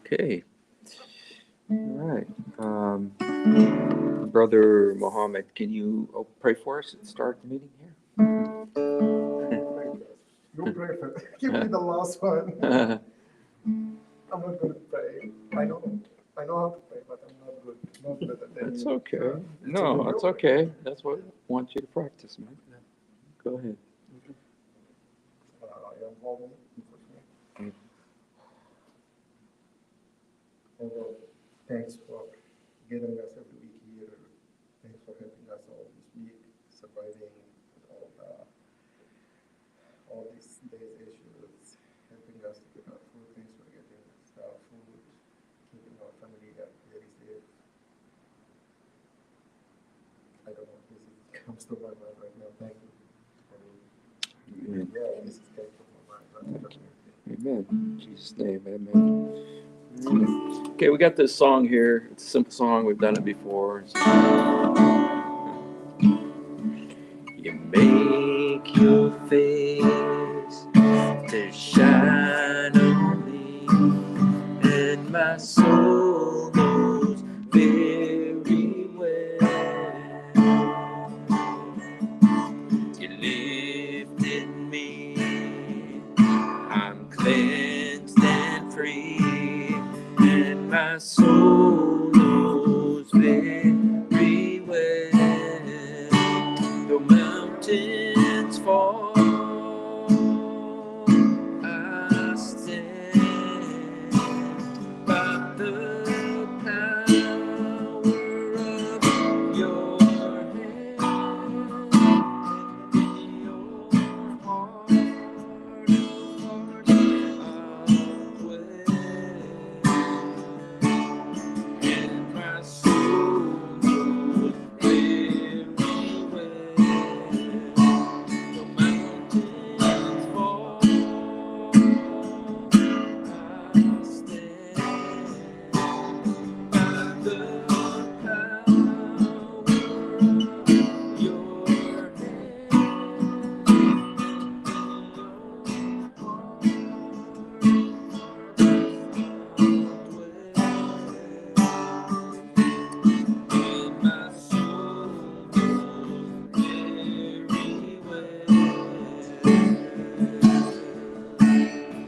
Okay. All right. Brother Mohammed, can you pray for us and start the meeting here? You pray for give me the last one. I'm not going to pray. I know how to pray, but I'm not good. Not better than That's you. okay. It's No, okay. that's okay. That's what I want you to practice, man. Go ahead. Yang ngomong, unfortunately. And thanks for getting us every week here. Thanks for helping us all this week, surviving all these days issues, helping us to get our food. Thanks for getting us our food, keeping our family very safe. I don't know. This comes to my mind right now. Thank you. Amen. Yeah, this is came to my mind. Right? Amen. In Jesus' name, amen. Okay, we got this song here. It's a simple song. We've done it before. You make your face to shine on me, and my soul knows very well. You lifted me, I'm cleansed and free, and my soul knows very well. The mountains fall, I stand by the power of your hand. Your heart of and my soul knows very well. The mountains fall, I stand by the power of your and my soul knows very well.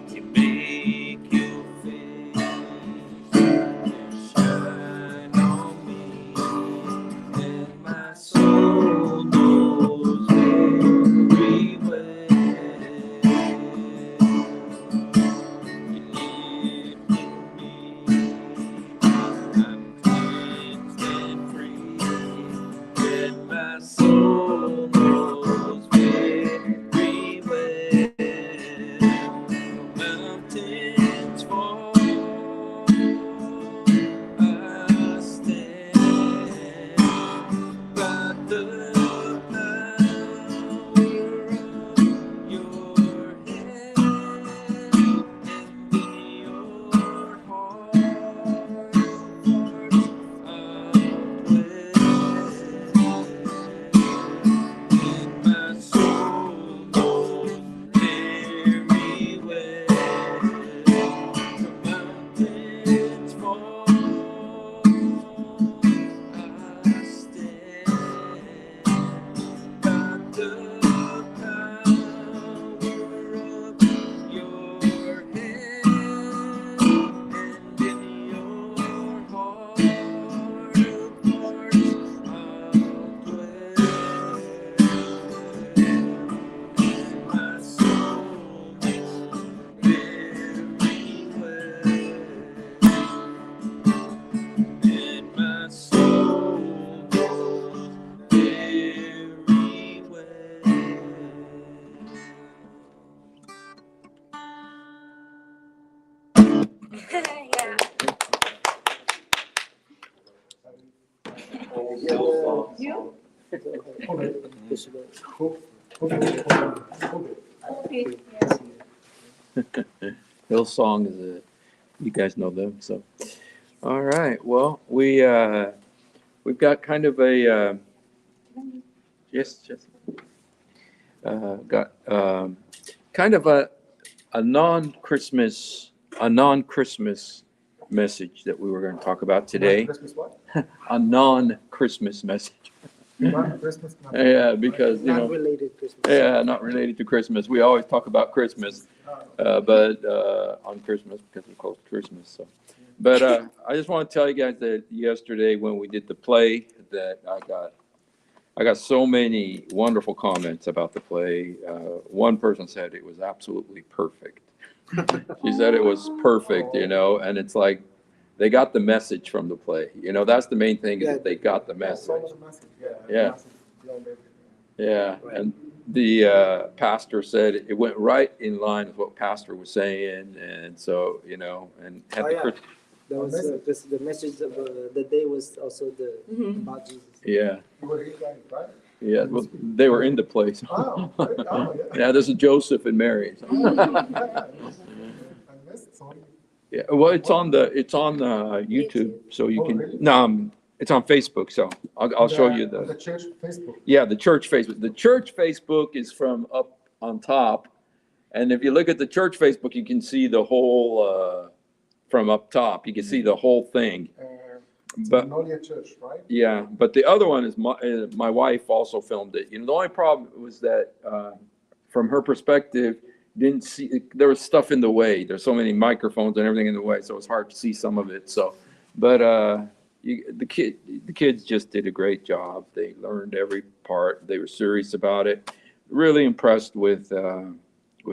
You make your face to shine on me, and my soul knows very well. You lifted me, I'm cleansed and free, and my soul knows very well. Mountains fall, I stand by the power of your hand, and in your heart and my soul knows very well. The mountains fall, I stand by the power of your hand, and in your heart of hearts I'll dwell. And my soul knows very well. And my soul knows very well. Yeah. You? Okay. Hillsong is a, you guys know them, so. All right, well, we've got kind of a, yes, got, kind of a non-Christmas message that we were going to talk about today. Christmas what? A non-Christmas message. Not Christmas. Yeah, because, you know, Non-related Christmas. yeah, not related to Christmas. We always talk about Christmas, but on Christmas because we're close to Christmas. So, but I just want to tell you guys that yesterday when we did the play, that I got so many wonderful comments about the play. One person said it was absolutely perfect. She said it was perfect, you know, and it's like they got the message from the play. You know, that's the main thing is that they got the message. Yeah. Yeah, and the pastor said it went right in line with what pastor was saying, and so, you know, and had Oh, the yeah. Chris- That was because the message of the day was also about Jesus. yeah, You were here guys, right? yeah, well, they were in the place. Oh, great. Oh, yeah. Yeah, this is Joseph and Mary. I missed some. Yeah, well, it's on YouTube, so you Oh, can, really? no, it's on Facebook, so I'll show you The the, church Facebook. yeah, the church Facebook. The church Facebook is from up on top, and if you look at the church Facebook, you can see the whole, from up top, you can see the whole thing. But, Magnolia Church, right? yeah, but the other one is my wife also filmed it. You know, the only problem was that, from her perspective, didn't see, there was stuff in the way. There's so many microphones and everything in the way, so it's hard to see some of it, so. But, the kids just did a great job. They learned every part. They were serious about it. Really impressed with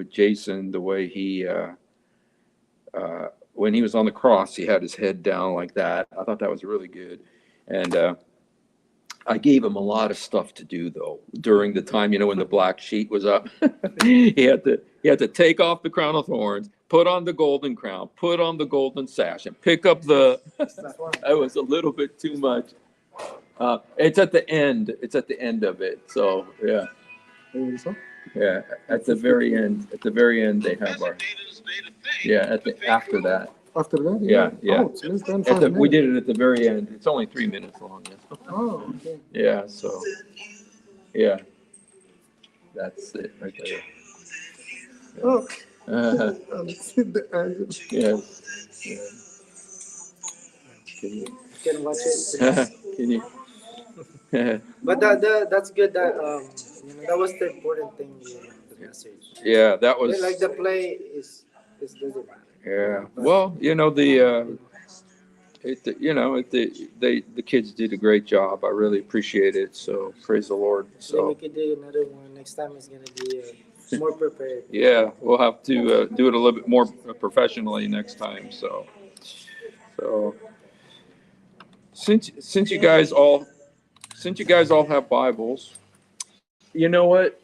Jason, the way he, when he was on the cross, he had his head down like that. I thought that was really good. And I gave him a lot of stuff to do though, during the time, you know, when the black sheet was up. He had to take off the crown of thorns, put on the golden crown, put on the golden sash, and pick up the, that was a little bit too much. It's at the end. It's at the end of it. So, yeah. Yeah, at the very end, they have our, yeah, after that. After that? Yeah, yeah. Oh, it's less than At 5 the, we minutes. did it at the very end. It's only 3 minutes long. Yes. Oh, okay. Yeah, so, yeah. That's it right there. Oh, Uh, it's in the angle. yes. Yeah. Can you, You can watch it. can you? But that's good that you know, that was the important thing, you know, the message. Yeah, that was, Like the play is doesn't matter. yeah. Well, you know, the kids did a great job. I really appreciate it. So praise the Lord. Maybe So. we could do another one next time. It's gonna be more prepared. Yeah, we'll have to do it a little bit more professionally next time, so. Since you guys all have Bibles, you know what?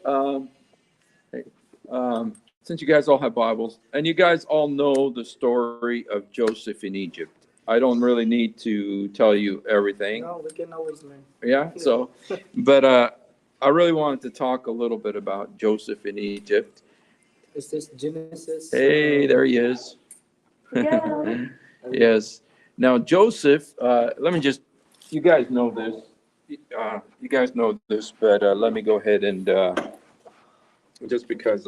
Since you guys all have Bibles, and you guys all know the story of Joseph in Egypt, I don't really need to tell you everything. No, we can always learn. Yeah, so, but I really wanted to talk a little bit about Joseph in Egypt. Is this Genesis? Hey, there he is. Yeah. Yes. Now, Joseph, let me just, you guys know this. But let me go ahead and, just because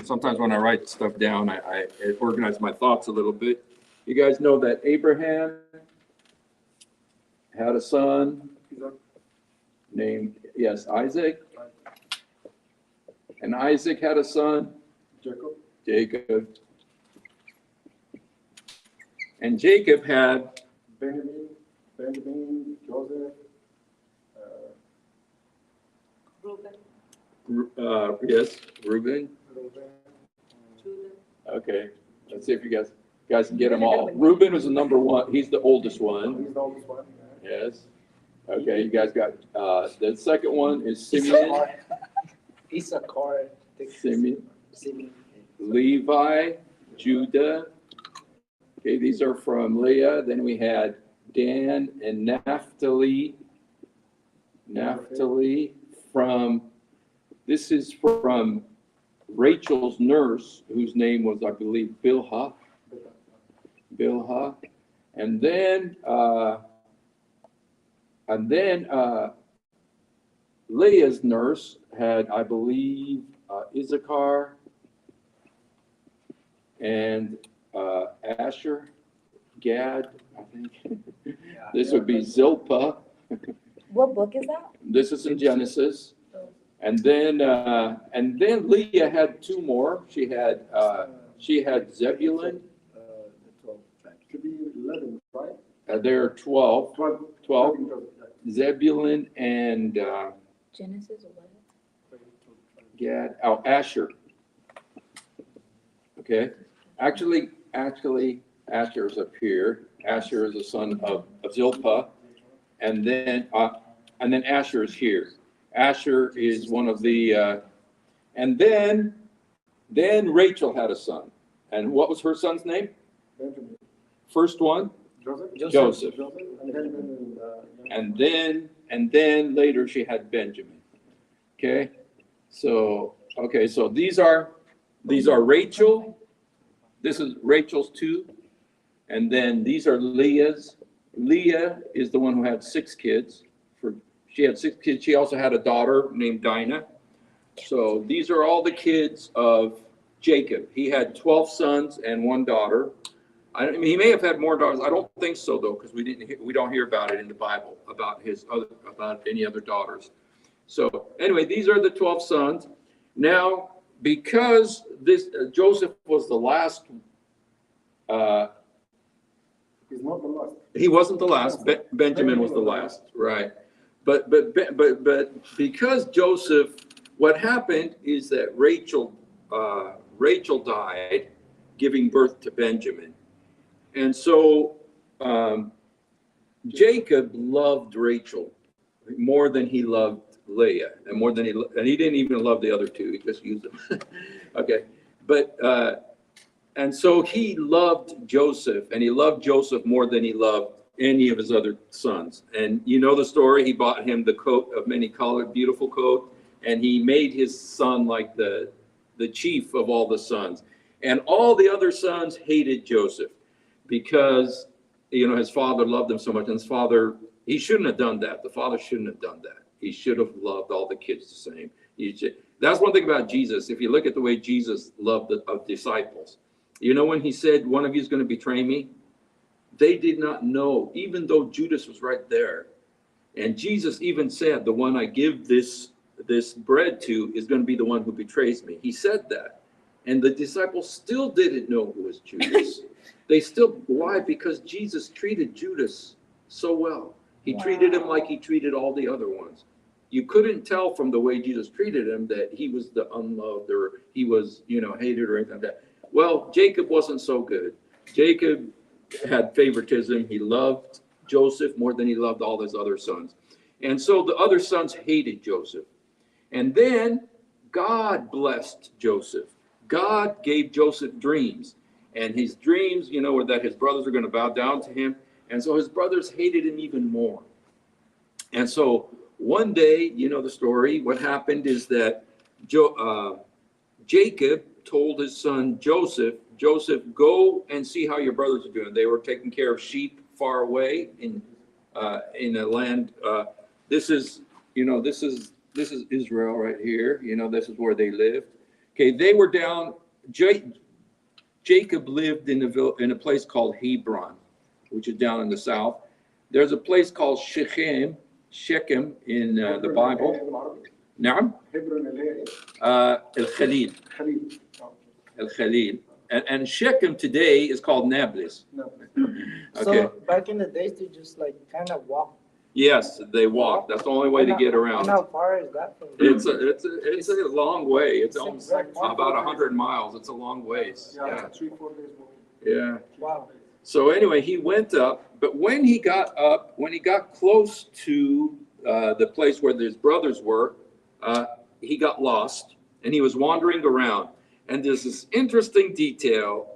sometimes when I write stuff down, I organize my thoughts a little bit. You guys know that Abraham had a son named, yes, Isaac. And Isaac had a son, Jacob. And Jacob had Benjamin, Joseph, Reuben, yes, Reuben. Judah. Okay, let's see if you guys can get them all. Reuben was the number one. He's the oldest one. he's the oldest one. Yes. Okay, you guys got, the second one is Simeon. Issachar. Simeon. Levi, Judah. Okay, these are from Leah. Then we had Dan and Naphtali. Naphtali from, this is from Rachel's nurse, whose name was, I believe, Bilhah. And then Leah's nurse had, I believe, Issachar and Asher. Gad, I think. This would be Zilpah. What book is that? This is in Genesis. And then Leah had two more. She had Zebulun. Should be 11, right? There are 12. 12. 12. Zebulun and Genesis 11. Gad. Oh, Asher. Okay. Actually, Asher's up here. Asher is the son of Zilpah, and then Asher is here. Asher is one of the, and then Rachel had a son, and what was her son's name? Benjamin. First one, Joseph. And then later she had Benjamin. Okay, so these are Rachel. This is Rachel's two, and then these are Leah's. Leah is the one who had 6 kids. She had 6 kids. She also had a daughter named Dinah. So these are all the kids of Jacob. He had 12 sons and 1 daughter. I mean, he may have had more daughters. I don't think so though, because we don't hear about it in the Bible about any other daughters. So anyway, these are the 12 sons. Now, because Joseph was the last. He's not the last. He wasn't the last. Benjamin was the last, right? But because Joseph, what happened is that Rachel died, giving birth to Benjamin, and so Jacob loved Rachel more than he loved Leah, and he didn't even love the other 2. He just used them. Okay, but and so he loved Joseph, and he loved Joseph more than he loved any of his other sons. And you know the story. He bought him the coat of many colored, beautiful coat, and he made his son like the chief of all the sons. And all the other sons hated Joseph because his father loved him so much. And his father, he shouldn't have done that. The father shouldn't have done that. He should have loved all the kids the same. That's one thing about Jesus. If you look at the way Jesus loved the disciples, when he said, one of you is going to betray me, they did not know, even though Judas was right there. And Jesus even said, the one I give this bread to is going to be the one who betrays me. He said that. And the disciples still didn't know who was Judas. Why? Because Jesus treated Judas so well. He treated him like he treated all the other ones. You couldn't tell from the way Jesus treated him that he was the unloved or he was, hated or anything like that. Well, Jacob wasn't so good. Jacob had favoritism. He loved Joseph more than he loved all his other sons. And so the other sons hated Joseph. And then God blessed Joseph. God gave Joseph dreams. And his dreams, were that his brothers were going to bow down to him. And so his brothers hated him even more. And so one day, the story, what happened is that Jacob told his son Joseph, go and see how your brothers are doing. They were taking care of sheep far away in a land. This is Israel right here. This is where they lived. Okay, they were down. Jacob lived in a place called Hebron, which is down in the south. There's a place called Shechem in the Bible. Naam? El-Khalil. El-Khalil. And Shechem today is called Nablus. Okay. So back in the days, they just kind of walk. Yes, they walk. That's the only way to get around. And how far is that from? It's a long way. It's almost about 100 miles. It's a long ways. Yeah. 3-4 days walking. Yeah. Wow. So anyway, he went up, but when he got close to the place where his brothers were, he got lost and he was wandering around. And there's this interesting detail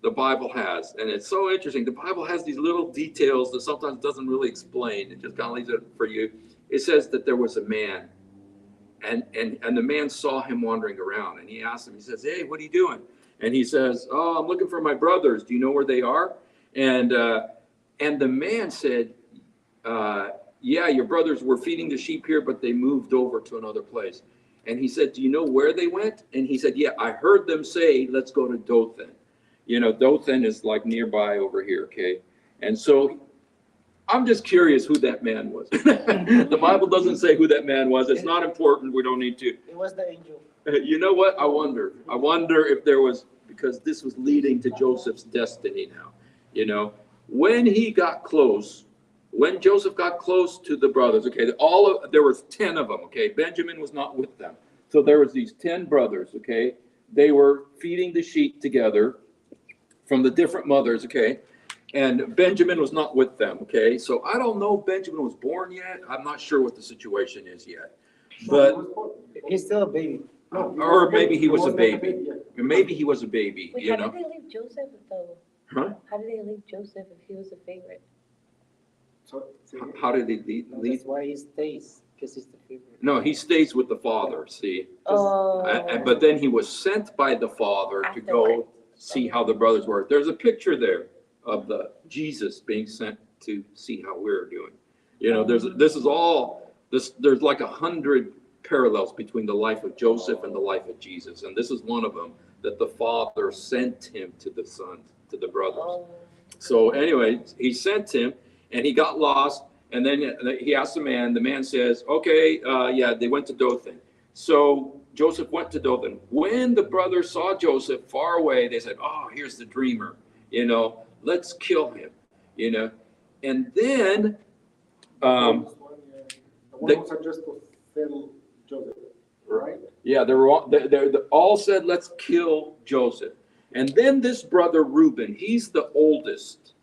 the Bible has, and it's so interesting. The Bible has these little details that sometimes doesn't really explain. It just kind of leaves it for you. It says that there was a man, and the man saw him wandering around, and he asked him, he says, hey, what are you doing? And he says, oh, I'm looking for my brothers. Do you know where they are? And the man said, yeah, your brothers were feeding the sheep here, but they moved over to another place. And he said, do you know where they went? And he said, yeah, I heard them say, let's go to Dothan. You know, Dothan is like nearby over here, okay? And so I'm just curious who that man was. The Bible doesn't say who that man was. It's not important. We don't need to. It was the angel. You know what? I wonder if there was, because this was leading to Joseph's destiny now. You know, when Joseph got close to the brothers, okay, there was 10 of them, okay? Benjamin was not with them. So there was these 10 brothers, okay? They were feeding the sheep together from the different mothers, okay? And Benjamin was not with them, okay? So I don't know if Benjamin was born yet. I'm not sure what the situation is yet. But He's still a baby. or maybe he was a baby. Maybe he was a baby, Wait, you how know? did they leave Joseph though? Huh? How did they leave Joseph if he was a favorite? How did he leave? That's why he stays, because he's the favorite. No, he stays with the father, see? Oh. But then he was sent by the father to go Afterwards. see how the brothers were. There's a picture there of the Jesus being sent to see how we're doing. You know, there's like 100 parallels between the life of Joseph and the life of Jesus. And this is one of them, that the father sent him to the sons, to the brothers. Oh. So anyway, he sent him and he got lost. And then he asked the man says, okay, yeah, they went to Dothan. So Joseph went to Dothan. When the brothers saw Joseph far away, they said, oh, here's the dreamer, you know, let's kill him, you know. And then The one who suggested to kill Joseph, right? yeah, they all said, let's kill Joseph. And then this brother Reuben, he's the oldest.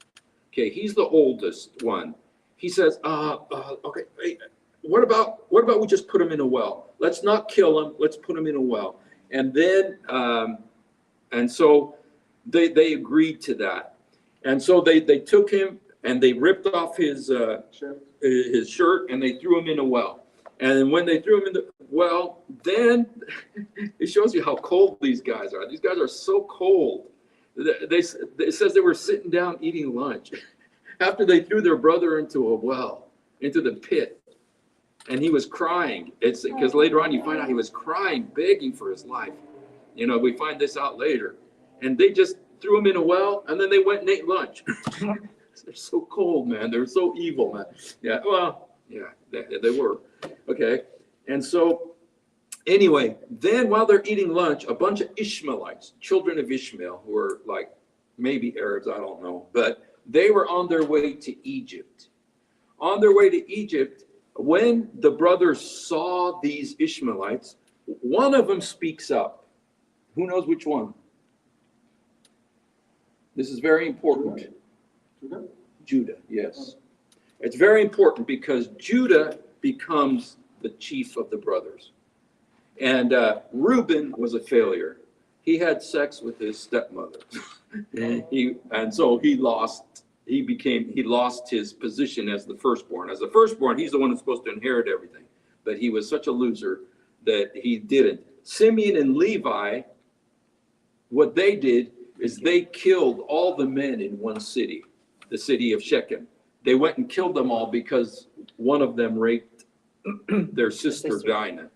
Okay, he's the oldest one. He says, okay, hey, what about we just put him in a well? Let's not kill him. Let's put him in a well. And then, and so they agreed to that. And so they took him and they ripped off his shirt and they threw him in a well. And when they threw him in the well, then it shows you how cold these guys are. These guys are so cold. It says they were sitting down eating lunch after they threw their brother into a well, into the pit. And he was crying. It's because later on you find out he was crying, begging for his life. You know, we find this out later. And they just threw him in a well and then they went and ate lunch. They're so cold, man. They're so evil, man. Yeah, well, yeah, they were. Okay. And so anyway, then while they're eating lunch, a bunch of Ishmaelites, children of Ishmael, who were like maybe Arabs, I don't know, but they were on their way to Egypt. On their way to Egypt, when the brothers saw these Ishmaelites, one of them speaks up. Who knows which one? This is very important. Judah, yes. It's very important because Judah becomes the chief of the brothers. And Reuben was a failure. He had sex with his stepmother. And so he lost his position as the firstborn. As the firstborn, he's the one who's supposed to inherit everything. But he was such a loser that he didn't. Simeon and Levi, what they did is they killed all the men in one city, the city of Shechem. They went and killed them all because one of them raped their sister Dinah.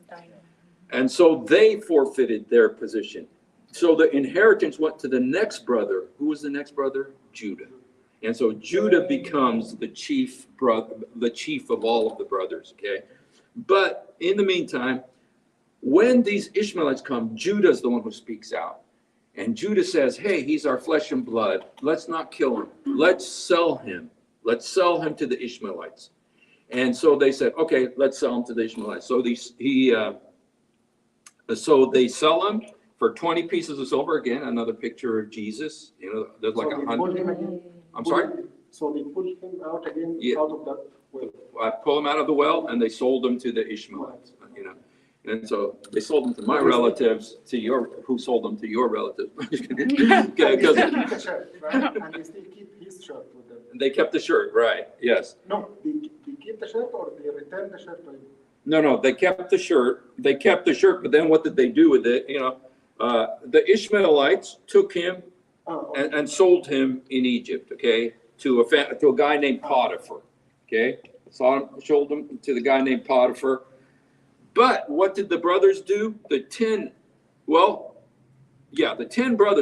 And so they forfeited their position. So the inheritance went to the next brother. Who was the next brother? Judah. And so Judah becomes the chief of all of the brothers, okay? But in the meantime, when these Ishmaelites come, Judah's the one who speaks out. And Judah says, hey, he's our flesh and blood. Let's not kill him. Let's sell him. Let's sell him to the Ishmaelites. And so they said, okay, let's sell him to the Ishmaelites. So they sell him for 20 pieces of silver. Again, another picture of Jesus. You know, there's like 100. I'm sorry? So they pulled him out again out of that well. I pull him out of the well and they sold him to the Ishmaelites, you know. And so they sold them to my relatives, who sold them to your relatives. They keep the shirt, right? And they still keep his shirt with them. They kept the shirt, right, yes. No, they keep the shirt or they return the shirt to him? No, they kept the shirt. They kept the shirt, but then what did they do with it? You know, the Ishmaelites took him and sold him in Egypt, okay, to a guy named Potiphar, okay? Sold him to the guy named Potiphar. But what did the brothers do? The 10 brothers,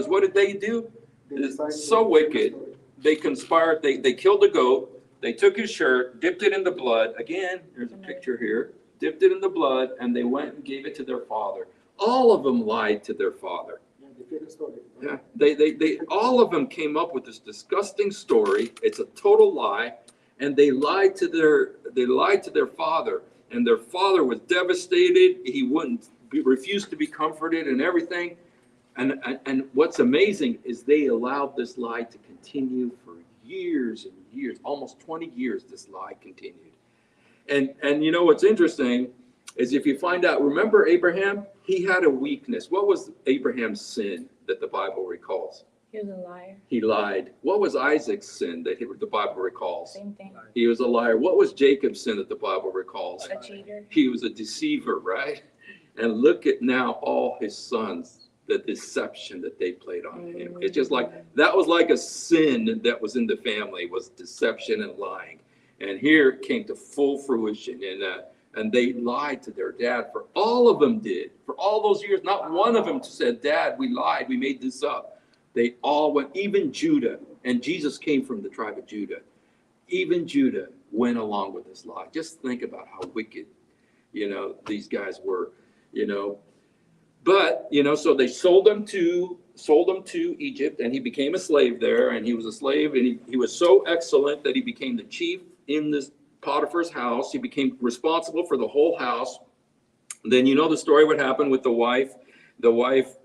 what did they do? They decided so to- wicked. They conspired, they killed the goat, they took his shirt, dipped it in the blood. Again, there's a picture here. Dipped it in the blood, and they went and gave it to their father. All of them lied to their father. Yeah, they fake a story. Yeah, they all of them came up with this disgusting story. It's a total lie, and they lied to their father, and their father was devastated. He refused to be comforted and everything. And what's amazing is they allowed this lie to continue for years and years, almost 20 years. This lie continued. And you know what's interesting is if you find out, remember Abraham? He had a weakness. What was Abraham's sin that the Bible recalls? He was a liar. He lied. What was Isaac's sin that the Bible recalls? Same thing. He was a liar. What was Jacob's sin that the Bible recalls? A cheater. He was a deceiver, right? And look at now all his sons, the deception that they played on him. It's just like, that was like a sin that was in the family, was deception and lying. And here it came to full fruition. And they lied to their dad. For all of them did. For all those years, not one of them said, Dad, we lied. We made this up. They all went, even Judah. And Jesus came from the tribe of Judah. Even Judah went along with this lie. Just think about how wicked, these guys were, But, so they sold him to Egypt, and he became a slave there. And he was a slave, and he was so excellent that he became the chief in this Potiphar's house. He became responsible for the whole house. Then the story what happened with the wife. The wife,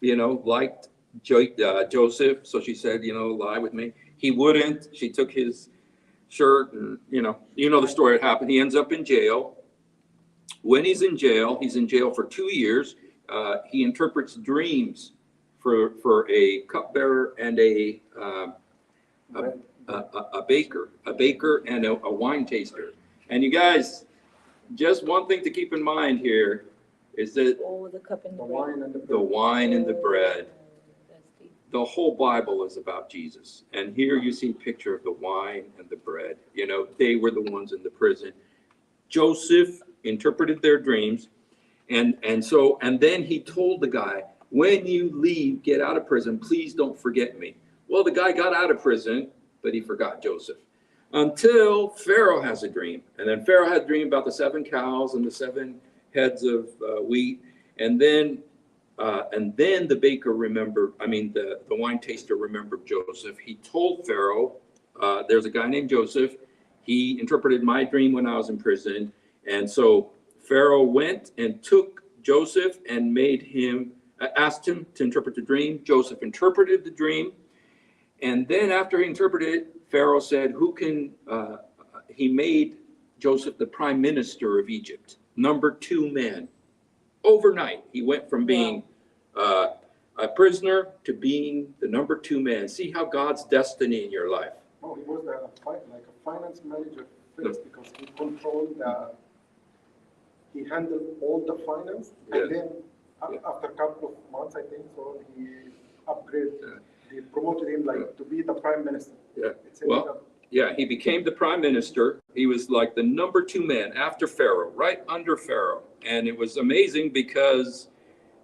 liked Joseph, so she said, lie with me. He wouldn't. She took his shirt, and the story what happened. He ends up in jail. When he's in jail for 2 years. He interprets dreams for a cupbearer and a baker and a wine taster. And you guys, just one thing to keep in mind here is that Oh, the cup and The the wine bread. and the bread. the wine and the bread, That's deep. the whole Bible is about Jesus. And here you see a picture of the wine and the bread. They were the ones in the prison. Joseph interpreted their dreams. And then he told the guy, when you leave, get out of prison, please don't forget me. Well, the guy got out of prison, but he forgot Joseph. Until Pharaoh has a dream. And then Pharaoh had a dream about the 7 cows and the 7 heads of wheat. And then the baker remembered, the wine taster remembered Joseph. He told Pharaoh, there's a guy named Joseph. He interpreted my dream when I was in prison. And so Pharaoh went and took Joseph and asked him to interpret the dream. Joseph interpreted the dream. And then after he interpreted it, Pharaoh said, he made Joseph the prime minister of Egypt, number 2 man. Overnight, he went from being a prisoner to being the number 2 man. See how God's destiny in your life. No, he was like a finance manager first because he controlled he handled all the finance, and then after a couple of months, I think, so he upgraded. He promoted him to be the prime minister. Yeah. He became the prime minister. He was like the number 2 man after Pharaoh, right under Pharaoh. And it was amazing because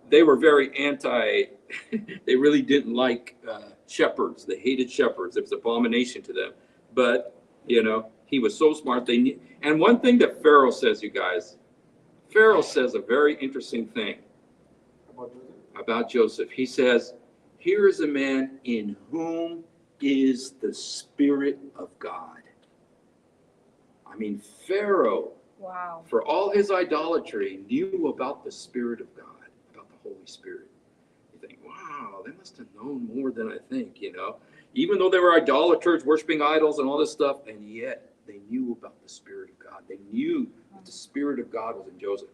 they were very they really didn't like shepherds. They hated shepherds. It was an abomination to them. But, he was so smart. And one thing that Pharaoh says, you guys, Pharaoh says a very interesting thing about Joseph. He says, here is a man in whom is the Spirit of God. Pharaoh, Wow. for all his idolatry, knew about the Spirit of God, about the Holy Spirit. You think, wow, they must have known more than I think, Even though they were idolaters, worshiping idols and all this stuff, and yet they knew about the Spirit of God. They knew that the Spirit of God was in Joseph.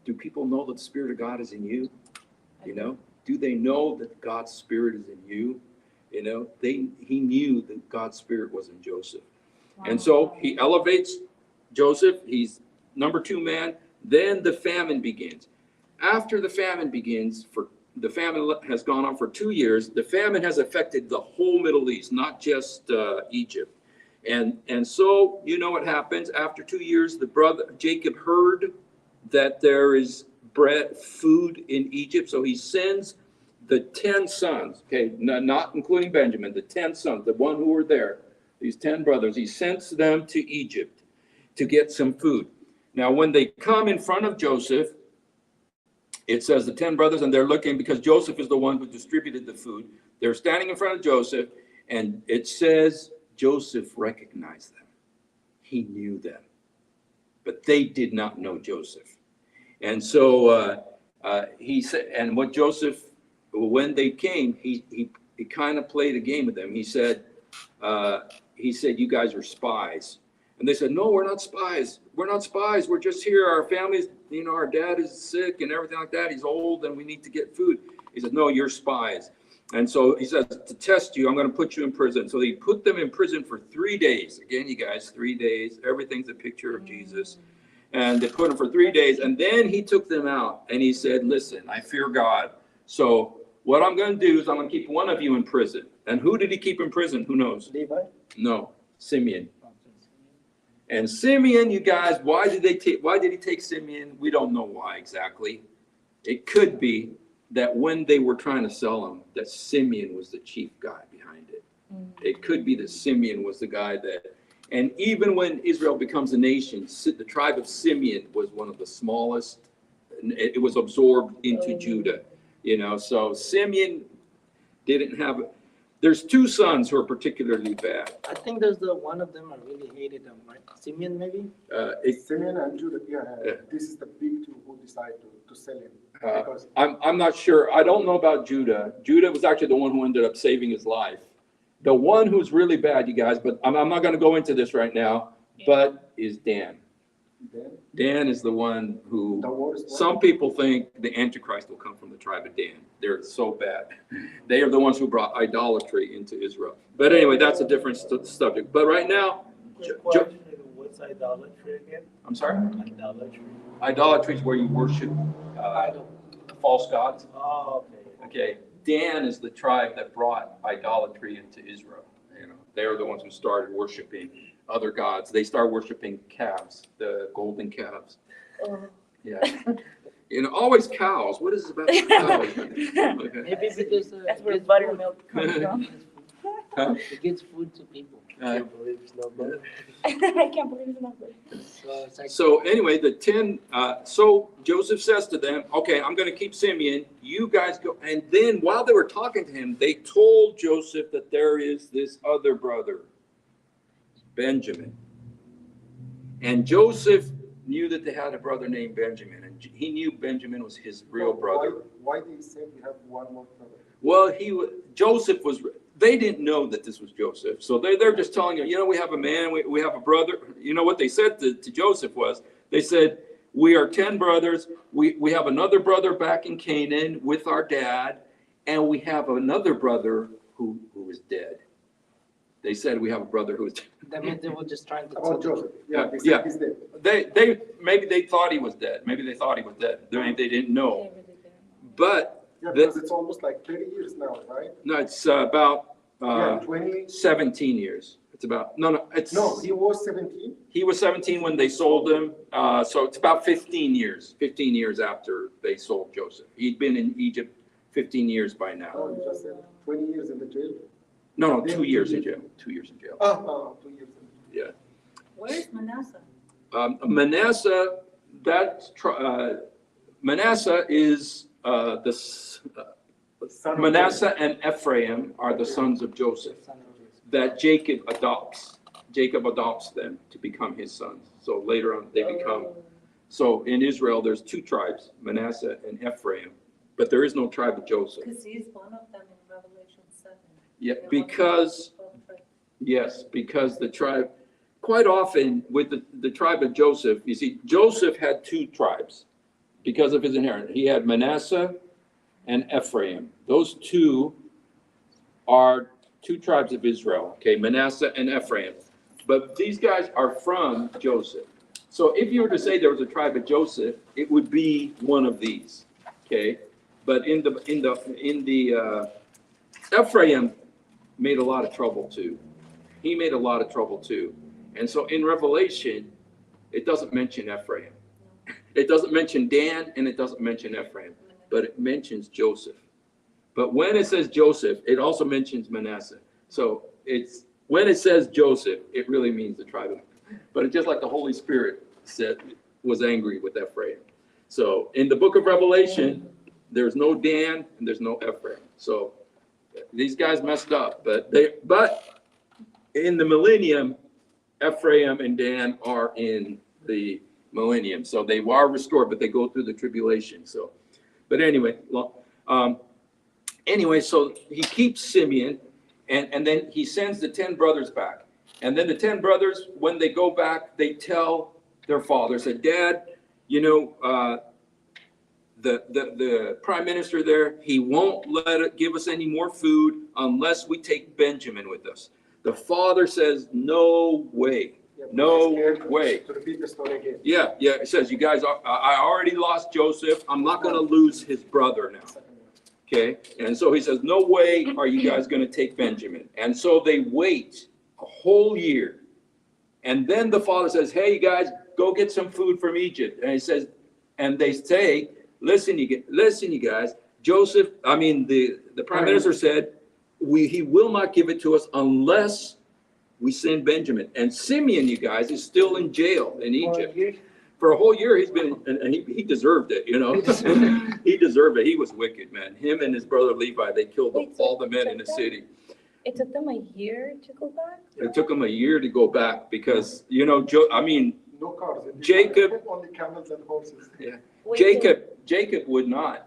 Do people know that the Spirit of God is in you? Do they know that God's Spirit is in you? He knew that God's Spirit was in Joseph. Wow. And so he elevates Joseph. He's number 2 man. Then the famine begins. After the famine begins, the famine has gone on for 2 years. The famine has affected the whole Middle East, not just Egypt. And so, what happens after 2 years, Jacob heard that there is food in Egypt. So he sends the 10 sons, okay, not including Benjamin, the 10 sons, the one who were there, these 10 brothers, he sends them to Egypt to get some food. Now, when they come in front of Joseph, it says the 10 brothers, and they're looking because Joseph is the one who distributed the food. They're standing in front of Joseph, and it says Joseph recognized them. He knew them, but they did not know Joseph. And so he said, and what Joseph, when they came, he kind of played a game with them. He said, you guys are spies. And they said, no, we're not spies. We're not spies. We're just here. Our families, our dad is sick and everything like that. He's old and we need to get food. He said, no, you're spies. And so he says, to test you, I'm going to put you in prison. So he put them in prison for 3 days. Again, you guys, 3 days. Everything's a picture of Jesus. And they put them for 3 days. And then he took them out and he said, listen, I fear God. So what I'm going to do is I'm going to keep one of you in prison. And who did he keep in prison? Who knows? Levi? No, Simeon. And Simeon, you guys, why did he take Simeon? We don't know why exactly. It could be that when they were trying to sell him, that Simeon was the chief guy behind it. It could be that Simeon was the guy that, and even when Israel becomes a nation, the tribe of Simeon was one of the smallest. It was absorbed into Judah, so Simeon didn't have. There's 2 sons who are particularly bad. I think there's one of them I really hated them, right? Simeon, maybe? Simeon and Judah, this is the big 2 who decide to sell him. Because I'm not sure. I don't know about Judah. Judah was actually the one who ended up saving his life. The one who's really bad, you guys, but I'm not going to go into this right now, but is Dan. Dan is the one who, some people think the Antichrist will come from the tribe of Dan. They're so bad. They are the ones who brought idolatry into Israel. But anyway, that's a different subject. But right now, what's idolatry again? I'm sorry? Idolatry. Idolatry is where you worship false gods. Oh, okay. Okay, Dan is the tribe that brought idolatry into Israel. They are the ones who started worshiping other gods. They start worshiping calves, the golden calves. Yeah. Always cows. What is it about cows? Okay. Maybe because That's where buttermilk comes from. it gives food to people. I can't believe it's not butter. I can't believe it's not good. So it's like, So anyway, the 10, so Joseph says to them, okay, I'm going to keep Simeon. You guys go. And then while they were talking to him, they told Joseph that there is this other brother, Benjamin. And Joseph knew that they had a brother named Benjamin. And he knew Benjamin was his real brother. Why did he say we have one more brother? Well, Joseph was, they didn't know that this was Joseph. So they're just telling him, we have a man, we have a brother. What they said to Joseph was, they said, we are 10 brothers. We have another brother back in Canaan with our dad. And we have another brother who is dead. They said we have a brother who is dead. that means they were just trying to About tell Joseph. They Yeah. said he's dead. Maybe they thought he was dead. Maybe they thought he was dead. Maybe they didn't know. But Yeah, because it's almost like 30 years now, right? no, it's about 20. 17 years. It's about, no, it's. No, he was 17. He was 17 when they sold him. So it's about 15 years after they sold Joseph. He'd been in Egypt 15 years by now. Oh, you just said 20 years in the jail. No, 2 years in jail. 2 years in jail. Oh, 2 years. Yeah. Where's Manasseh? Manasseh, Manasseh is Manasseh and Ephraim are the sons of Joseph that Jacob adopts. Jacob adopts them to become his sons. So later on they become. So in Israel, there's 2 tribes, Manasseh and Ephraim, but there is no tribe of Joseph. Because he's one of them in Revelation 7. Yeah, because the tribe, quite often with the tribe of Joseph, you see, Joseph had 2 tribes because of his inheritance. He had Manasseh and Ephraim. Those 2 are 2 tribes of Israel, okay, Manasseh and Ephraim. But these guys are from Joseph. So if you were to say there was a tribe of Joseph, it would be one of these, okay? But in the Ephraim made a lot of trouble too. He made a lot of trouble too. And so in Revelation, it doesn't mention Ephraim. It doesn't mention Dan and it doesn't mention Ephraim, but it mentions Joseph. But when it says Joseph, it also mentions Manasseh. So it's when it says Joseph, it really means the tribe of. But it's just like the Holy Spirit said, was angry with Ephraim. So in the book of Revelation, there's no Dan and there's no Ephraim. So these guys messed up, but in the millennium, Ephraim and Dan are in the millennium. So they are restored, but they go through the tribulation. So, but anyway, so he keeps Simeon, and then he sends the 10 brothers back. And then the 10 brothers, when they go back, they tell their father, said, Dad, you know, the prime minister there, he won't give us any more food unless we take Benjamin with us. The father says, no way. No way. To repeat the story again. Yeah. It says, you guys, I already lost Joseph. I'm not going to lose his brother now. Okay. And so he says, no way are you guys going to take Benjamin. And so they wait a whole year. And then the father says, hey, you guys, go get some food from Egypt. And he says, and they say, listen, you guys, Joseph, the prime minister said, he will not give it to us unless we send Benjamin. And Simeon, you guys, is still in jail in Egypt. For a whole year, he's been, and he deserved it, you know. He deserved it. He was wicked, man. Him and his brother Levi, they killed all the men in the city. It took them a year to go back? It took them a year to go back because, you know, No cars. Jacob. Only camels and horses. Yeah. Jacob would not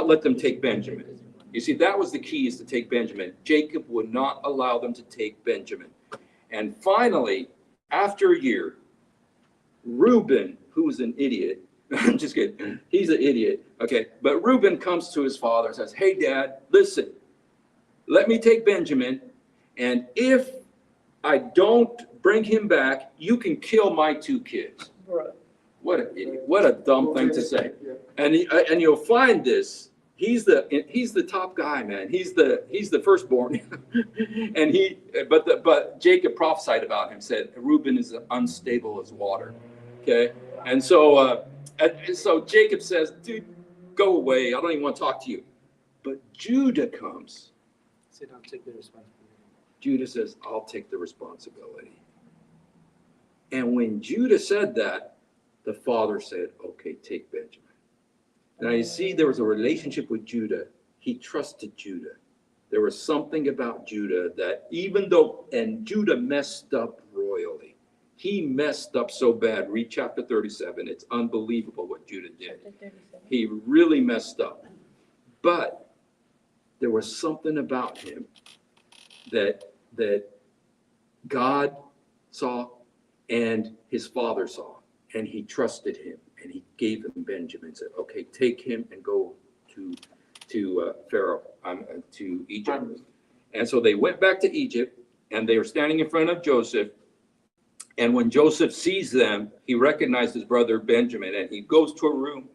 let them take Benjamin. You see, that was the key, is to take Benjamin. Jacob would not allow them to take Benjamin. And finally, after a year, Reuben, who was an idiot, I'm just kidding, he's an idiot, okay, but Reuben comes to his father and says, hey, Dad, listen, let me take Benjamin, and if I don't bring him back, you can kill my 2 kids. Bro. What an idiot. What a dumb thing to say. Yeah. And you'll find this. He's the top guy, man. He's the firstborn. And but Jacob prophesied about him, said Reuben is unstable as water. Okay? And so Jacob says, dude, go away. I don't even want to talk to you. But Judah comes. Said, I'll take the responsibility. Judah says, I'll take the responsibility. And when Judah said that, the father said, okay, take Benjamin. Now you see, there was a relationship with Judah. He trusted Judah. There was something about Judah that and Judah messed up royally. He messed up so bad. Read chapter 37. It's unbelievable what Judah did. He really messed up. But there was something about him that God saw and his father saw, and he trusted him, and he gave him Benjamin. Said, "Okay, take him and go to Pharaoh, to Egypt." And so they went back to Egypt, and they were standing in front of Joseph. And when Joseph sees them, he recognized his brother Benjamin, and he goes to a room,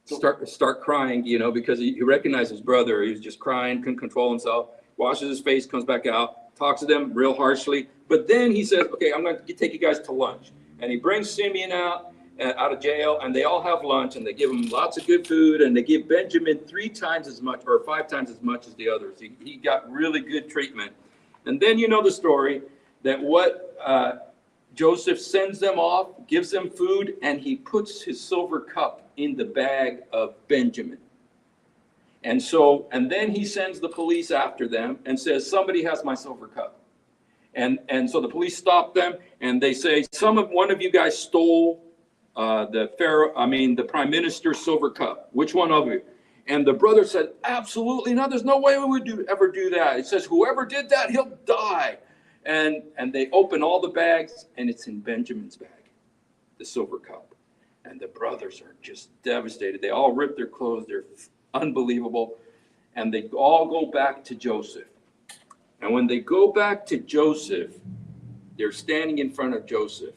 start crying, because he recognized his brother. He was just crying, couldn't control himself. Washes his face, comes back out, talks to them real harshly. But then he says, "Okay, I'm going to take you guys to lunch." And he brings Simeon out of jail, and they all have lunch, and they give him lots of good food, and they give Benjamin 3 times as much or 5 times as much as the others. He got really good treatment. And then you know the story that Joseph sends them off, gives them food, and he puts his silver cup in the bag of Benjamin. And then he sends the police after them and says, "Somebody has my silver cup." And so the police stop them, and they say, one of you guys stole the prime minister's silver cup. Which one of you? And the brother said, "Absolutely not. There's no way we would ever do that." It says, "Whoever did that, he'll die." And they open all the bags, and it's in Benjamin's bag, the silver cup. And the brothers are just devastated. They all rip their clothes. They're unbelievable. And they all go back to Joseph. And when they go back to Joseph, they're standing in front of Joseph.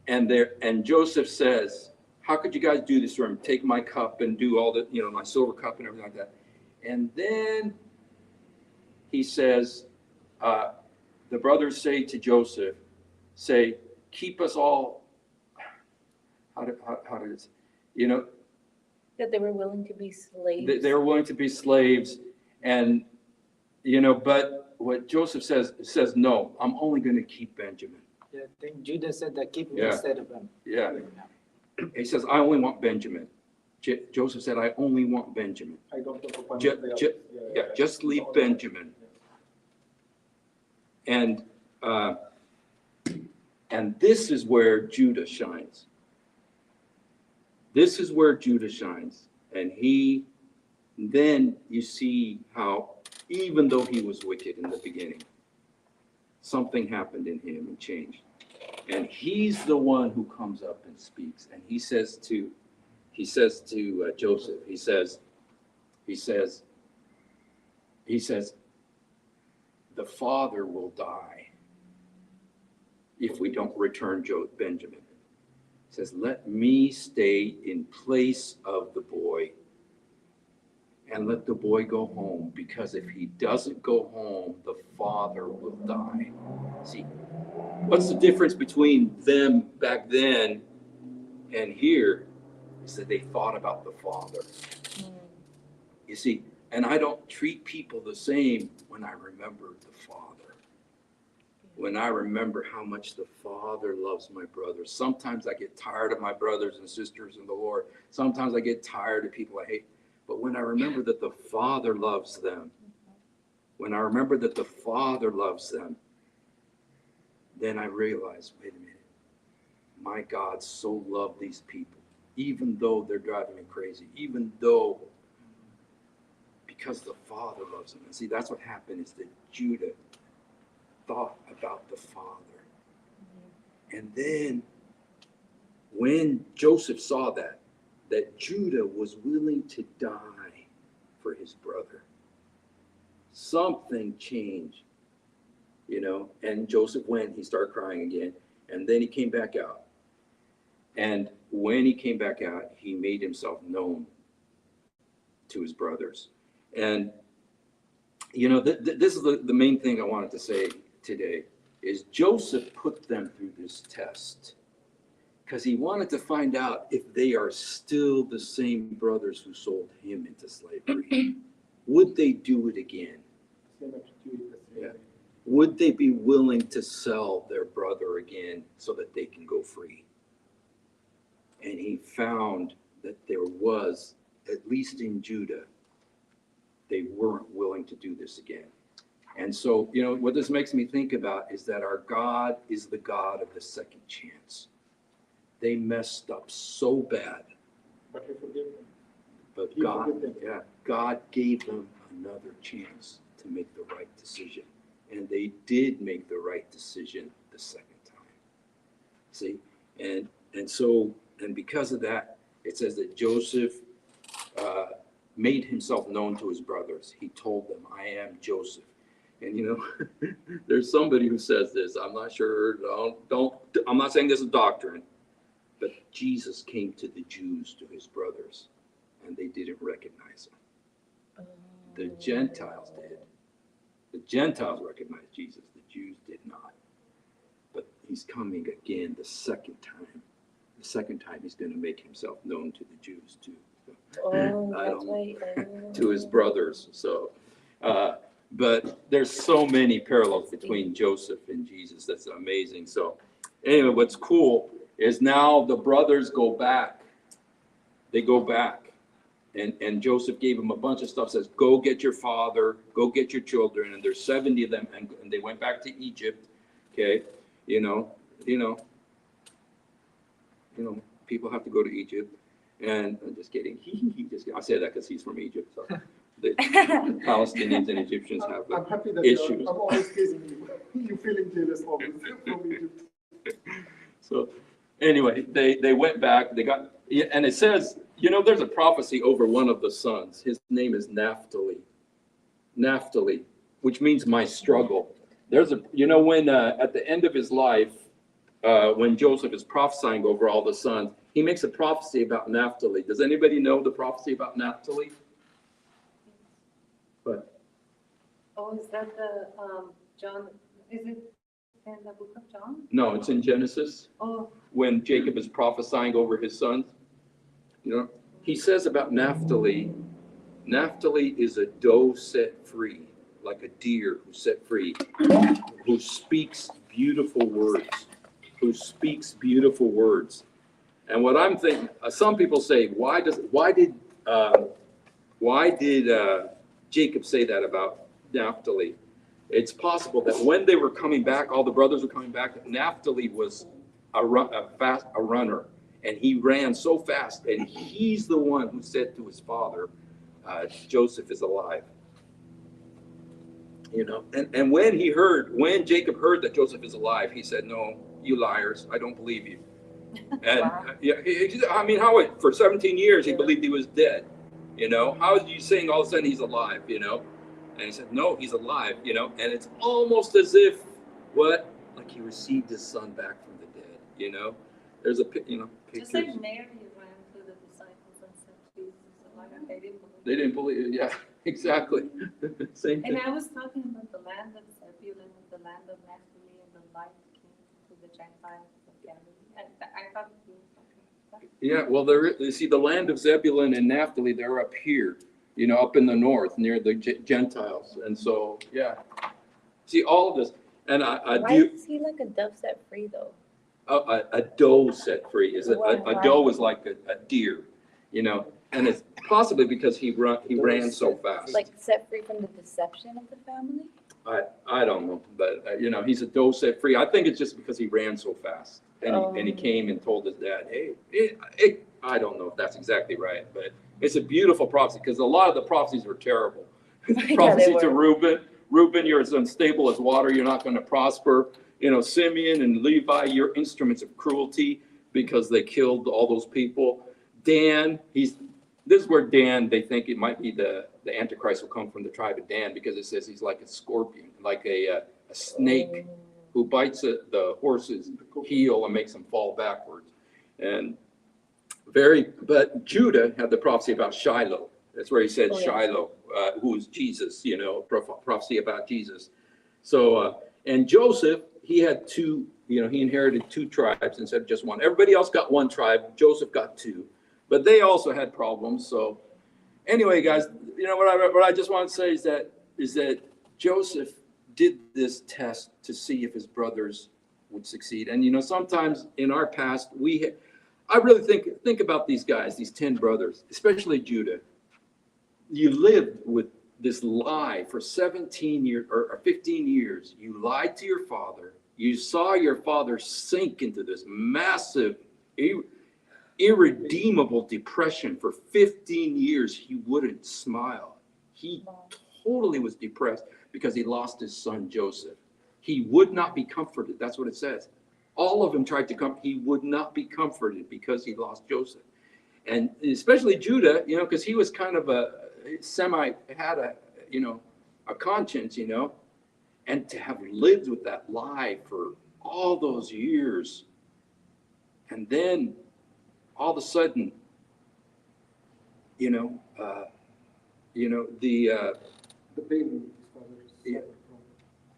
And Joseph says, "How could you guys do this for him? Take my cup and do all the, my silver cup and everything like that." And then he says, the brothers say to Joseph, "Keep us all," how did it, That they were willing to be slaves. They were willing to be slaves. And, but what Joseph says, no, I'm only going to keep Benjamin. Yeah, I think Judah said that, keep me Yeah. instead of him. Yeah. He says, I only want Benjamin. Joseph said, I only want Benjamin. I don't want to punish Ju- the ju- others. Yeah, just leave Benjamin. And this is where Judah shines. This is where Judah shines. And then you see how, even though he was wicked in the beginning, something happened in him and changed. And he's the one who comes up and speaks. And he says to Joseph, he says, the father will die if we don't return Benjamin. He says, let me stay in place of the boy and let the boy go home, because if he doesn't go home, the father will die. See, what's the difference between them back then and here is that they thought about the father. You see, and I don't treat people the same when I remember the father. When I remember how much the Father loves my brothers. Sometimes I get tired of my brothers and sisters in the Lord. Sometimes I get tired of people I hate. But when I remember that the Father loves them, when I remember that the Father loves them, then I realize, wait a minute, my God so loved these people, even though they're driving me crazy, even though, because the Father loves them. And see, that's what happened, is that Judah thought about the Father. And then when Joseph saw that Judah was willing to die for his brother, something changed, and Joseph went, he started crying again, and then he came back out. And when he came back out, he made himself known to his brothers. And, this is the main thing I wanted to say today, is Joseph put them through this test because he wanted to find out if they are still the same brothers who sold him into slavery. Would they do it again? Same attitude, the same Yeah. thing. Would they be willing to sell their brother again so that they can go free? And he found that there was, at least in Judah, they weren't willing to do this again. And so, what this makes me think about is that our God is the God of the second chance. They messed up so bad, But he forgave them. but He God, forgave them. God gave them another chance to make the right decision. And they did make the right decision the second time. See, and because of that, it says that Joseph made himself known to his brothers. He told them, I am Joseph. And there's somebody who says this. I'm not sure. I'm not saying this is doctrine, but Jesus came to the Jews, to his brothers, and they didn't recognize him. The Gentiles did. The Gentiles recognized Jesus. The Jews did not. But he's coming again the second time. The second time he's going to make himself known to the Jews too. Oh, I that's don't- why. To his brothers. So, but there's so many parallels between Joseph and Jesus. That's amazing. So anyway, what's cool is now the brothers go back. They go back. And Joseph gave them a bunch of stuff, says, go get your father, go get your children. And there's 70 of them. And they went back to Egypt. Okay. People have to go to Egypt. And I'm just kidding. I say that because he's from Egypt. So the Palestinians and Egyptians have I'm happy that issues. I'm always teasing you. You're feeling jealous always from Egypt. So anyway, they went back. They got, and it says, there's a prophecy over one of the sons. His name is Naphtali. Naphtali, which means my struggle. There's when at the end of his life, when Joseph is prophesying over all the sons, he makes a prophecy about Naphtali. Does anybody know the prophecy about Naphtali? But Oh, is that the, John, is it in the book of John? no, it's in Genesis Oh, when Jacob is prophesying over his sons. he says about Naphtali, Naphtali is a doe set free, like a deer who's set free, who speaks beautiful words, who speaks beautiful words. And what I'm thinking, some people say, why did Jacob say that about Naphtali? It's possible that when they were coming back, all the brothers were coming back, Naphtali was a runner, and he ran so fast, and he's the one who said to his father, Joseph is alive. You know, and when Jacob heard that Joseph is alive, he said, no, you liars, I don't believe you. And Wow. I mean, for 17 years he believed he was dead. You know, how is you saying all of a sudden he's alive? You know, and he said, no, he's alive. You know, and it's almost as if like he received his son back from the dead. You know, there's Just like Mary ran to the disciples and said, Jesus is alive, and they didn't believe. They didn't believe it. Yeah, exactly. Same thing. And I was talking about the land of Zebulun, the land of Naphtali, and the light came to the Gentiles of Galilee. I thought you were talking about that. Yeah, well, you see, the land of Zebulun and Naphtali, they're up here, you know, up in the north near the Gentiles. And so, yeah. See, all of this. And I Why do. is he like a dove set free though? A doe set free is a Why? doe is like a deer, you know, and it's possibly because he ran so fast. Like set free from the deception of the family? I don't know, but you know, he's a doe set free. I think it's just because he ran so fast, and he came and told his dad, hey, I don't know if that's exactly right, but it's a beautiful prophecy because a lot of the prophecies were terrible. Yeah, Prophecy they to were. Reuben, you're as unstable as water, you're not going to prosper. You know, Simeon and Levi, you're instruments of cruelty because they killed all those people. Dan, this is where Dan, they think it might be the Antichrist will come from the tribe of Dan because it says he's like a scorpion, like a snake who bites the horse's heel and makes them fall backwards. But Judah had the prophecy about Shiloh. That's where he said Shiloh, who is Jesus, you know, prophecy about Jesus. So, and Joseph, he had two, you know, he inherited two tribes instead of just one. Everybody else got one tribe. Joseph got two, but they also had problems. So anyway, guys, you know, what I just want to say is that Joseph did this test to see if his brothers would succeed. And, you know, sometimes in our past, I really think about these guys, these 10 brothers, especially Judah. You lived with this lie for 17 years or 15 years. You lied to your father. You saw your father sink into this massive, irredeemable depression. For 15 years, he wouldn't smile. He totally was depressed because he lost his son, Joseph. He would not be comforted. That's what it says. All of them tried to come. He would not be comforted because he lost Joseph. And especially Judah, you know, because he was kind of had a conscience, you know, and to have lived with that lie for all those years. And then all of a sudden, The baby,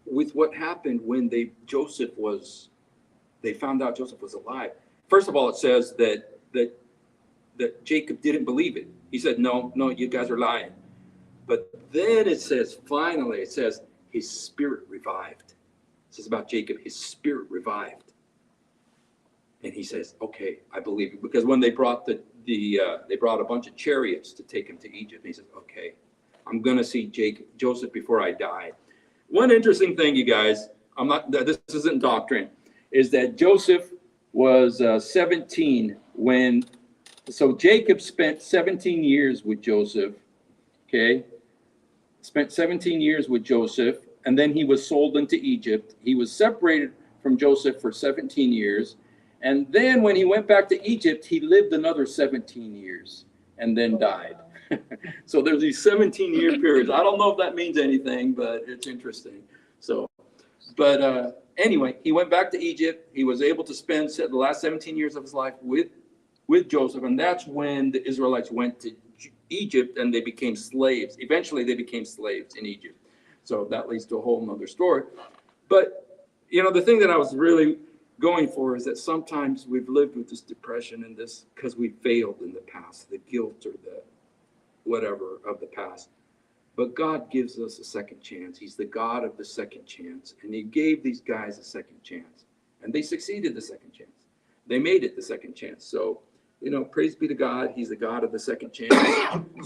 with what happened when they found out Joseph was alive. First of all, it says that Jacob didn't believe it. He said, no, you guys are lying. But then it says, finally, his spirit revived. It says about Jacob, his spirit revived. And he says, okay, I believe it. Because when they brought they brought a bunch of chariots to take him to Egypt. And he says, okay, I'm going to see Joseph before I die. One interesting thing, you guys, this isn't doctrine, is that Joseph was 17 so Jacob spent 17 years with Joseph, okay? Spent 17 years with Joseph, and then he was sold into Egypt. He was separated from Joseph for 17 years. And then when he went back to Egypt, he lived another 17 years and then died. So there's these 17-year periods. I don't know if that means anything, but it's interesting. So, but anyway, he went back to Egypt. He was able to spend the last 17 years of his life with Joseph, and that's when the Israelites went to Egypt and they became slaves. Eventually, they became slaves in Egypt. So that leads to a whole nother story. But, you know, the thing that I was really going for is that sometimes we've lived with this depression and this because we failed in the past, the guilt or the whatever of the past. But God gives us a second chance. He's the God of the second chance. And he gave these guys a second chance. And they succeeded the second chance. They made it the second chance. So, praise be to God. He's the God of the second chance.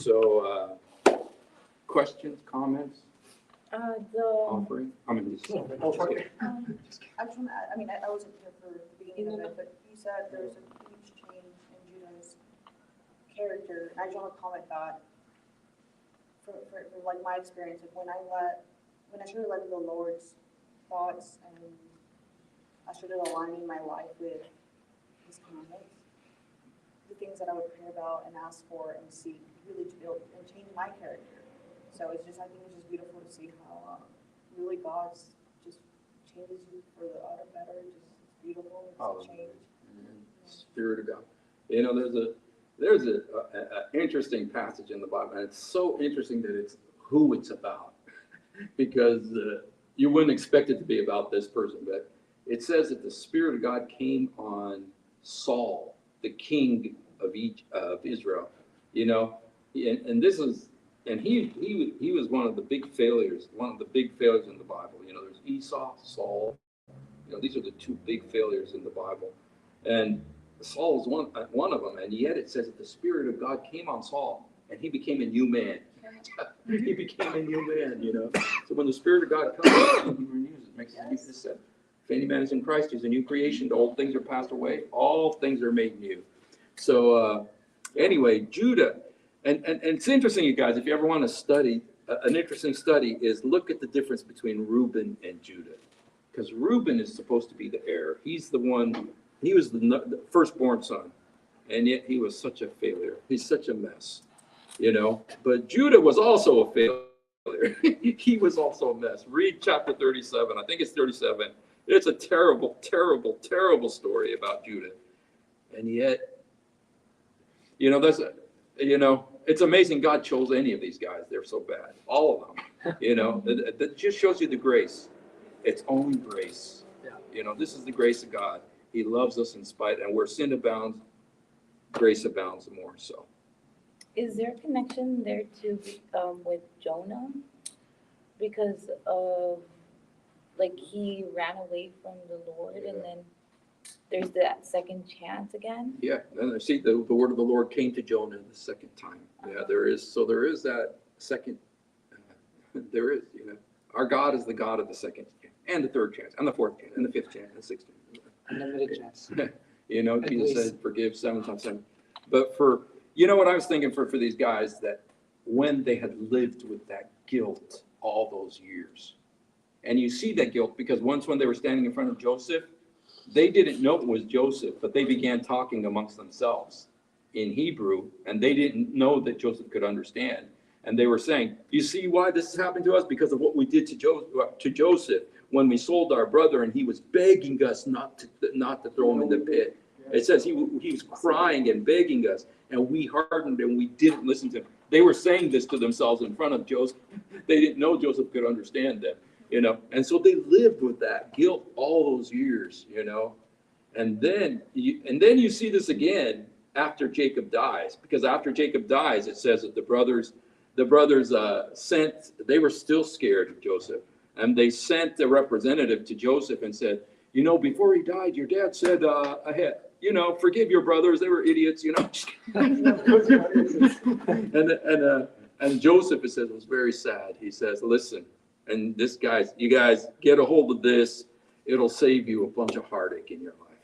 So, questions, comments, The, offering? I mean, just kidding. I just want to add, I wasn't here for the beginning of it, but you said there's a huge change in Judah's character. And I just want to comment that for like my experience, like when I started letting the Lord's thoughts and I started aligning my life with His commandments, the things that I would pray about and ask for and seek really to build and change my character. So I think it's just beautiful to see how really God just changes you for the better. It's beautiful. It's a change. Spirit of God. There's a interesting passage in the Bible, and it's so interesting that it's who it's about, because you wouldn't expect it to be about this person, but it says that the Spirit of God came on Saul, the king of Israel. And this is. And he was one of the big failures in the Bible. There's Esau, Saul. These are the two big failures in the Bible. And Saul was one of them. And yet it says that the Spirit of God came on Saul, and he became a new man. He became a new man, So when the Spirit of God comes, he renews it. Makes it, Jesus said, if any man is in Christ, he's a new creation. The old things are passed away. All things are made new. So anyway, Judah. And it's interesting, you guys, if you ever want to study, an interesting study is look at the difference between Reuben and Judah. Because Reuben is supposed to be the heir. He was the firstborn son. And yet he was such a failure. He's such a mess, But Judah was also a failure. He was also a mess. Read chapter 37. I think it's 37. It's a terrible, terrible, terrible story about Judah. And yet, it's amazing God chose any of these guys. They're so bad. All of them. That just shows you the grace. It's only grace. This is the grace of God. He loves us in spite, and where sin abounds, grace abounds more. So, is there a connection there too with Jonah? Because of, he ran away from the Lord, and then there's that second chance again? Yeah, and see, the word of the Lord came to Jonah the second time. Yeah, there is that second, there is, our God is the God of the second chance, and the third chance, and the fourth chance, and the fifth chance, and the sixth chance. Unlimited chance. Jesus said, forgive 7 times 7. But what I was thinking for these guys, that when they had lived with that guilt all those years, and you see that guilt because once when they were standing in front of Joseph, they didn't know it was Joseph, but they began talking amongst themselves in Hebrew, and they didn't know that Joseph could understand. And they were saying, you see why this has happened to us? Because of what we did to Joseph when we sold our brother, and he was begging us not to throw him in the pit. It says he was crying and begging us, and we hardened and we didn't listen to him. They were saying this to themselves in front of Joseph. They didn't know Joseph could understand them. And so they lived with that guilt all those years, and then you see this again after Jacob dies, because after Jacob dies, it says that the brothers they were still scared of Joseph, and they sent a representative to Joseph and said, before he died, your dad said, forgive your brothers, they were idiots, and Joseph, it says, was very sad. He says, listen, and you guys get a hold of this. It'll save you a bunch of heartache in your life.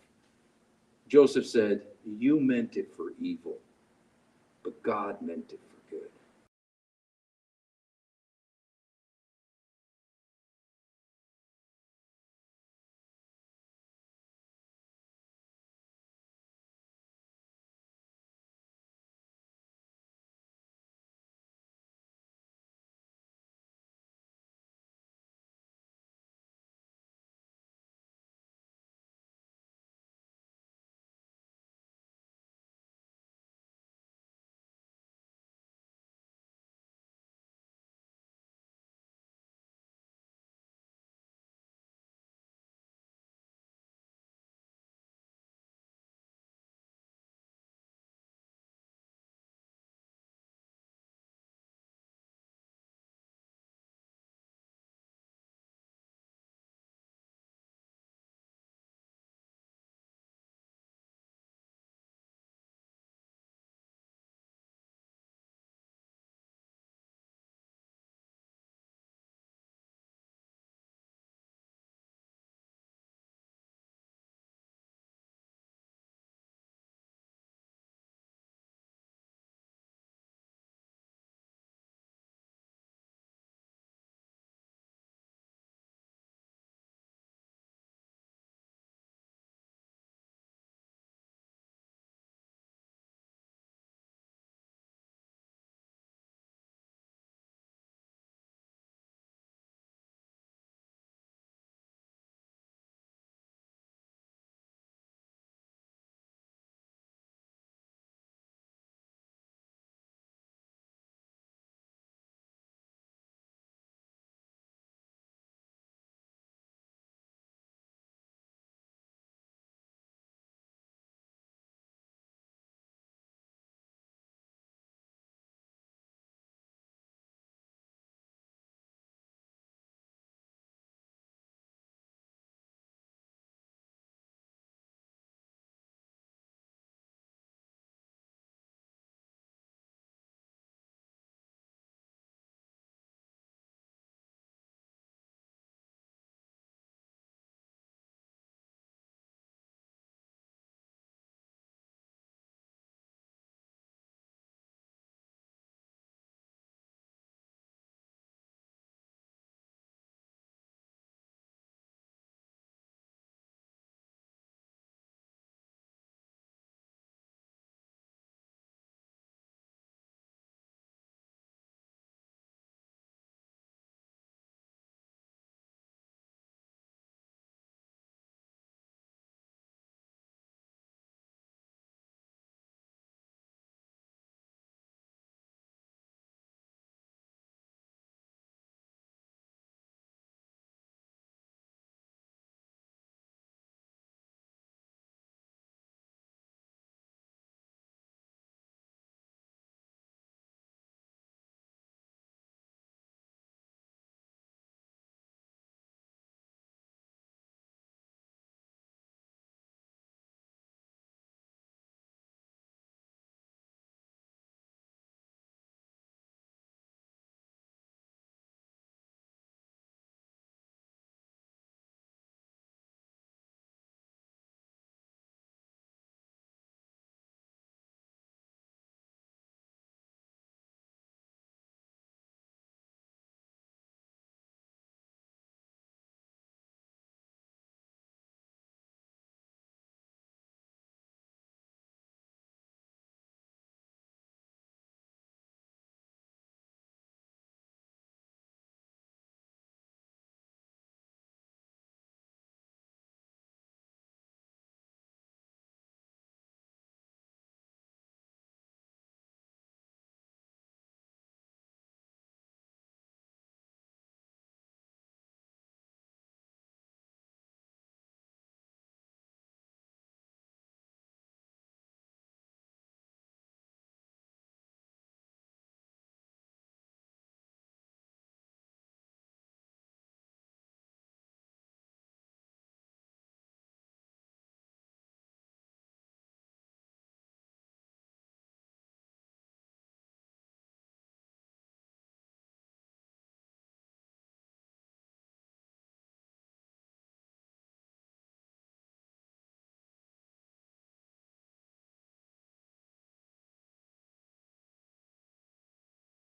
Joseph said, you meant it for evil, but God meant it